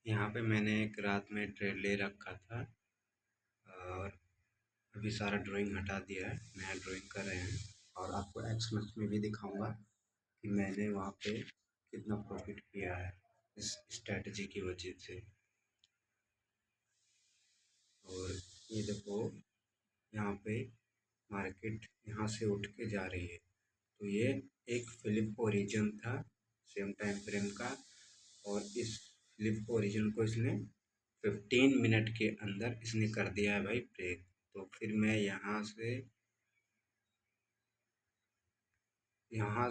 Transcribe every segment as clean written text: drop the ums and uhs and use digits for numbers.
यहाँ पे मैंने एक रात में ट्रेड ले रखा था और अभी सारा ड्राइंग हटा दिया है, नया ड्राइंग कर रहे हैं और आपको एक्समस में भी दिखाऊंगा कि मैंने वहाँ पे कितना प्रॉफिट किया है इस स्ट्रैटेजी की वजह से। और ये देखो, यहाँ पे मार्केट यहाँ से उठ के जा रही है, तो ये एक फ्लिप ओरिजिन था सेम टाइम फ्रेम का। और इस फ्लिप ओरिजिन को इसने 15 मिनट के अंदर इसने कर दिया है भाई ब्रेक। तो फिर मैं यहाँ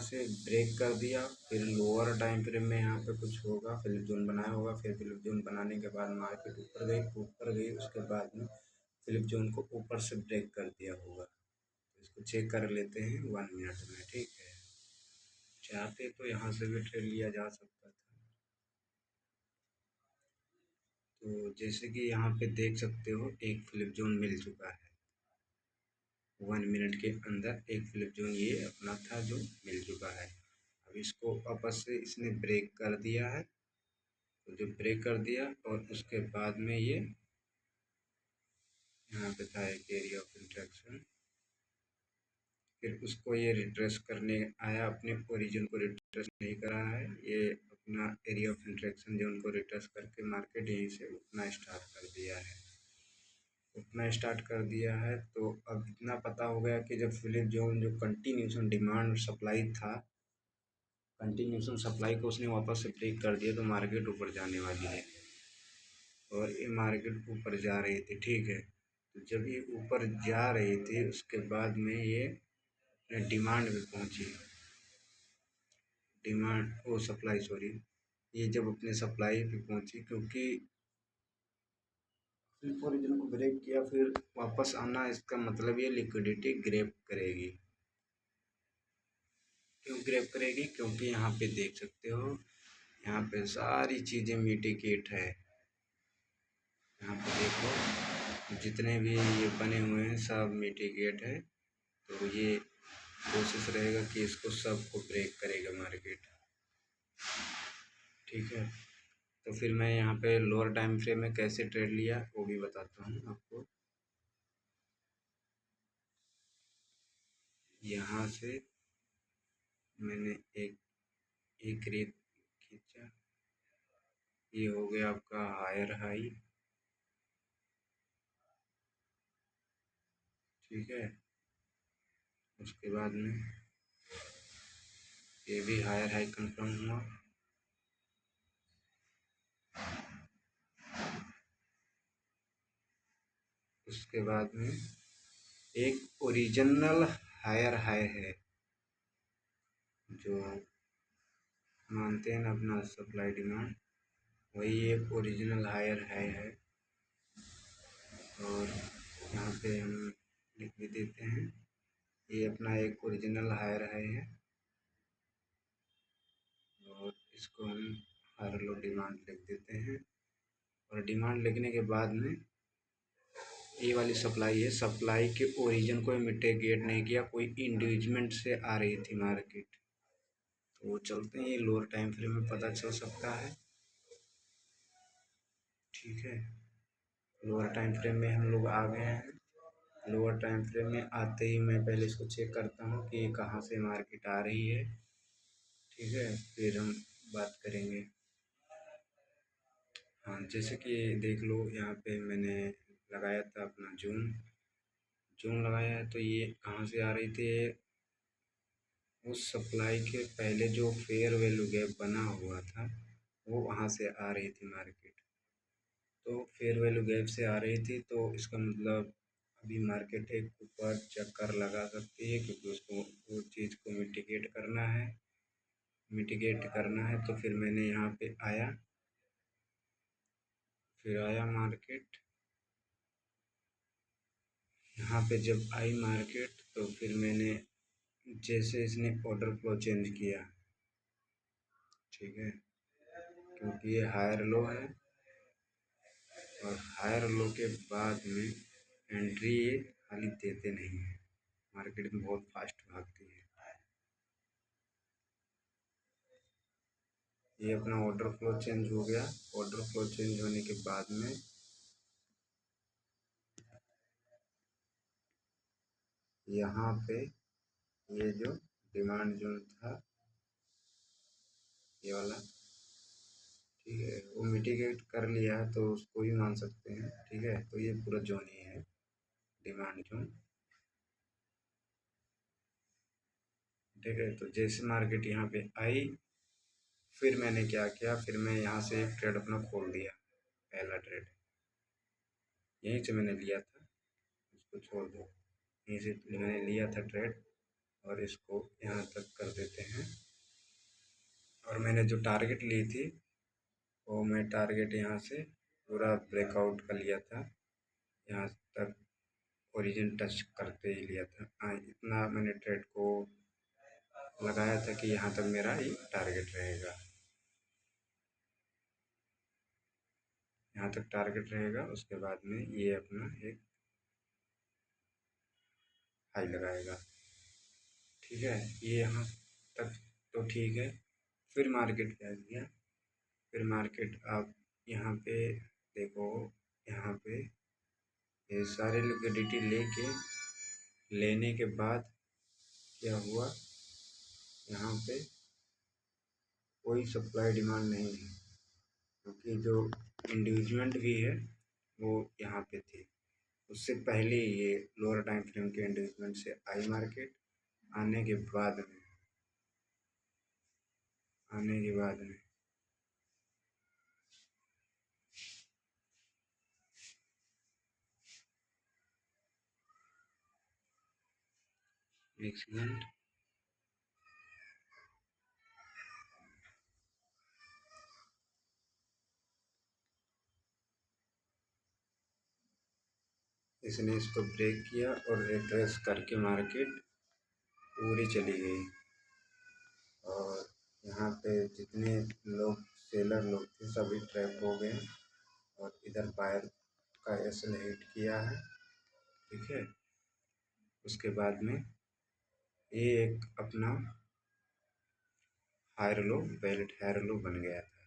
से ब्रेक कर दिया, फिर लोअर टाइम फ्रेम में यहाँ पे कुछ होगा, फिलिप जोन बनाया होगा, फिर फिलिप जोन बनाने के बाद मार्केट ऊपर गई, उसके बाद में फिलिप जोन को ऊपर से ब्रेक कर दिया होगा। तो इसको चेक कर लेते हैं 1 मिनट में, ठीक है। चाहते तो यहाँ से भी ट्रेड लिया जा सकता था। तो जैसे कि यहाँ पे देख सकते हो एक फ्लिप जोन मिल चुका है, 1 मिनट के अंदर एक फ्लिप जोन ये अपना था जो मिल चुका है। अब इसको वापस से इसने ब्रेक कर दिया है, तो जो ब्रेक कर दिया और उसके बाद में ये यहाँ पे था एक एरिया ऑफ इंट्रैक्शन, फिर उसको ये रिट्रेस करने आया, अपने ओरिजिन को रिट्रेस नहीं करा है, ये अपना एरिया ऑफ इंट्रैक्शन जो उनको रिट्रेस करके मार्केट यहीं से उठना स्टार्ट कर दिया है। उतना स्टार्ट कर दिया है तो अब इतना पता हो गया कि जब फिलिप जोन जो कंटिन्यूशन डिमांड सप्लाई था, कंटिन्यूशन सप्लाई को उसने वापस से ब्रेक कर दिया, तो मार्केट ऊपर जाने वाली है। और ये मार्केट ऊपर जा रही थी, ठीक है। तो जब ये ऊपर जा रही थी उसके बाद में ये अपने डिमांड में पहुंची, डिमांड ओ सप्लाई सॉरी, ये जब अपने सप्लाई पे पहुंची, क्योंकि फ्लिप ओरिजिन को ब्रेक किया फिर वापस आना, इसका मतलब ये लिक्विडिटी ग्रैब करेगी। क्यों ग्रैब करेगी? क्योंकि यहाँ पे देख सकते हो, यहाँ पे सारी चीज़ें मिटिगेट है। यहाँ पे देखो जितने भी ये बने हुए हैं सब मिटिगेट है, तो ये कोशिश रहेगा कि इसको सबको ब्रेक करेगा मार्केट, ठीक है। तो फिर मैं यहाँ पे लोअर टाइम फ्रेम में कैसे ट्रेड लिया वो भी बताता हूँ आपको। यहाँ से मैंने एक एक रेत खींचा, ये हो गया आपका हायर हाई, ठीक है। उसके बाद में ये भी हायर हाई कंफर्म हुआ। उसके बाद में एक ओरिजिनल हायर हाई है, जो मानते हैं ना अपना सप्लाई डिमांड, वही एक ओरिजिनल हायर हाई है। और यहाँ पे हम लिख भी देते हैं, ये अपना एक ओरिजिनल हायर हाई है। और इसको हम हर लो डिमांड लिख देते हैं। और डिमांड लिखने के बाद में ये वाली सप्लाई है, सप्लाई के ओरिजिन को मिटिगेट नहीं किया, कोई इंडिविजुअल से आ रही थी मार्केट। तो वो चलते हैं, ये लोअर टाइम फ्रेम में पता चल सकता है, ठीक है। लोअर टाइम फ्रेम में हम लोग आ गए हैं। लोअर टाइम फ्रेम में आते ही मैं पहले इसको चेक करता हूँ कि कहाँ से मार्केट आ रही है, ठीक है, फिर हम बात करेंगे। हाँ, जैसे कि देख लो यहाँ पे मैंने लगाया था अपना जून, जून लगाया है, तो ये कहाँ से आ रही थी, उस सप्लाई के पहले जो फेयर वैल्यू गैप बना हुआ था वो वहाँ से आ रही थी मार्केट। तो फेयर वैल्यू गैप से आ रही थी, तो इसका मतलब अभी मार्केट एक ऊपर चक्कर लगा सकती है, क्योंकि उसको वो चीज़ को मिटिगेट करना है। तो फिर मैंने यहाँ पे आया, फिर आया मार्केट, यहाँ पे जब आई मार्केट तो फिर मैंने जैसे इसने ऑर्डर फ्लो चेंज किया, ठीक है, क्योंकि ये हायर लो है और हायर लो के बाद में एंट्री ये खाली देते नहीं है, मार्केट में बहुत फास्ट भागती है। ये अपना ऑर्डर फ्लो चेंज हो गया। ऑर्डर फ्लो चेंज होने के बाद में यहाँ पे ये जो डिमांड जोन था ये वाला, ठीक है, वो मिटिगेट कर लिया है तो उसको ही मान सकते हैं। ठीक है, तो ये पूरा जोन ही है डिमांड जोन। ठीक है, तो जैसे मार्केट यहाँ पे आई, फिर मैंने क्या किया, फिर मैं यहाँ से एक ट्रेड अपना खोल दिया। पहला ट्रेड यहीं से मैंने लिया था, इसको छोड़ दो। यहीं से मैंने लिया था ट्रेड और इसको यहाँ तक कर देते हैं। और मैंने जो टारगेट ली थी वो मैं टारगेट यहाँ से पूरा ब्रेकआउट कर लिया था, यहाँ तक ओरिजिन टच करते ही लिया था। हाँ, इतना मैंने ट्रेड को लगाया था कि यहाँ तक मेरा ये टारगेट रहेगा, यहाँ तक टारगेट रहेगा। उसके बाद में ये अपना एक हाई लगाएगा। ठीक है, ये यहाँ तक तो ठीक है। फिर मार्केट क्या किया, फिर मार्केट आप यहाँ पे देखो, यहाँ पे ये सारे लिक्विडिटी लेने के बाद क्या हुआ, यहाँ पे कोई सप्लाई डिमांड नहीं है, क्योंकि जो इंड्यूसमेंट भी है वो यहाँ पे थी। उससे पहले ये लोअर टाइम फ्रेम के इंड्यूसमेंट से आई मार्केट, आने के बाद में आने के बाद में एक सेकंड, इसने इसको ब्रेक किया और रिट्रेस करके मार्केट पूरी चली गई। और यहाँ पे जितने लोग सेलर लोग थे सभी ट्रैप हो गए और इधर बायर का एसल हिट किया है। ठीक है, उसके बाद में ये एक अपना हायर लो, बेल्ट हायर लो बन गया था।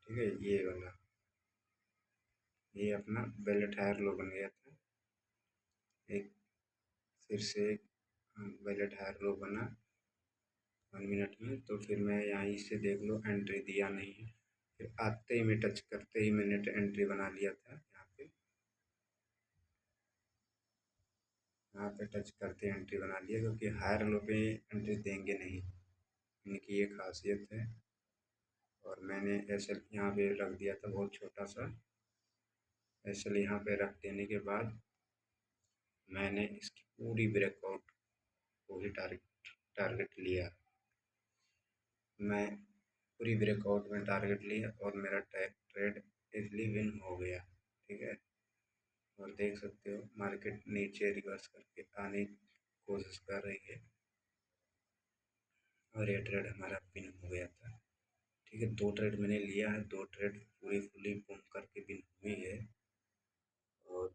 ठीक है, ये वाला ये अपना बेल्ट हायर लो बन गया था। एक फिर से एक बेल्ट हायर लो बना 1 मिनट में। तो फिर मैं यहाँ से देख लो एंट्री दिया नहीं है, फिर आते ही मैं टच करते ही मैंने एंट्री बना लिया था। यहाँ पे टच करते एंट्री बना लिया, क्योंकि हायर लो पे एंट्री देंगे नहीं, इनकी ये खासियत है। और मैंने एसल यहाँ पे रख दिया था बहुत छोटा सा। एसल यहाँ पे रख देने के बाद मैंने इसकी पूरी ब्रेकआउट को ही टारगेट लिया। मैं पूरी ब्रेकआउट में टारगेट लिया और मेरा ट्रेड इजली विन हो गया। ठीक है, और देख सकते हो मार्केट नीचे रिवर्स करके आने की कोशिश कर रही है और ये ट्रेड हमारा विन हो गया था। ठीक है, 2 ट्रेड मैंने लिया है, 2 ट्रेड पूरी फुली बूम करके विन हुई है। और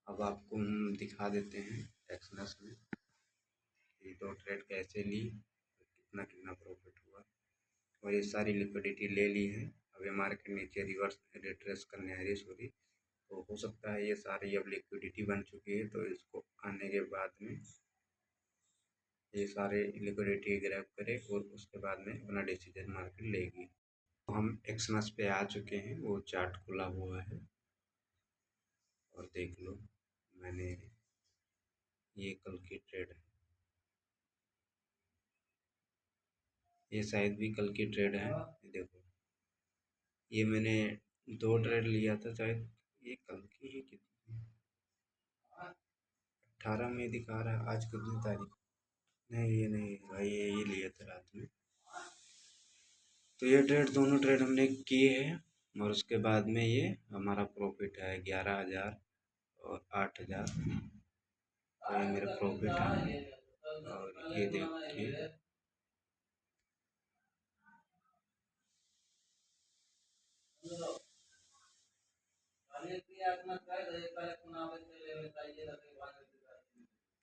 अब आपको हम दिखा देते हैं एक्सनस में ये 2 ट्रेड कैसे ली, कितना कितना प्रॉफिट हुआ। और ये सारी लिक्विडिटी ले ली है। अब ये मार्केट नीचे रिवर्स रिट्रेस करने आ रही है, सॉरी। तो हो सकता है ये सारी अब लिक्विडिटी बन चुकी है, तो इसको आने के बाद में ये सारे लिक्विडिटी ग्रैब करे और उसके बाद में अपना डिसीजन मार्केट लेगी। तो हम एक्सनस पे आ चुके हैं, वो चार्ट खुला हुआ है और देख लो मैंने ये कल की ट्रेड है, ये शायद भी कल की ट्रेड है। ये देखो, ये मैंने 2 ट्रेड लिया था शायद, ये कल की ही कितनी 18 में दिखा रहा है। आज कितनी तारीख, नहीं ये नहीं भाई, ये लिया था रात में। तो ये ट्रेड दोनों ट्रेड हमने किए हैं और उसके बाद में ये हमारा प्रॉफिट है 11,000 और 8,000। तो ये मेरा प्रॉफिट है। और ये देखिए,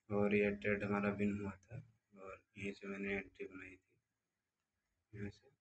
और ये ट्रेड हमारा विन हुआ था और यहीं से मैंने एंट्री बनाई थी, यहाँ से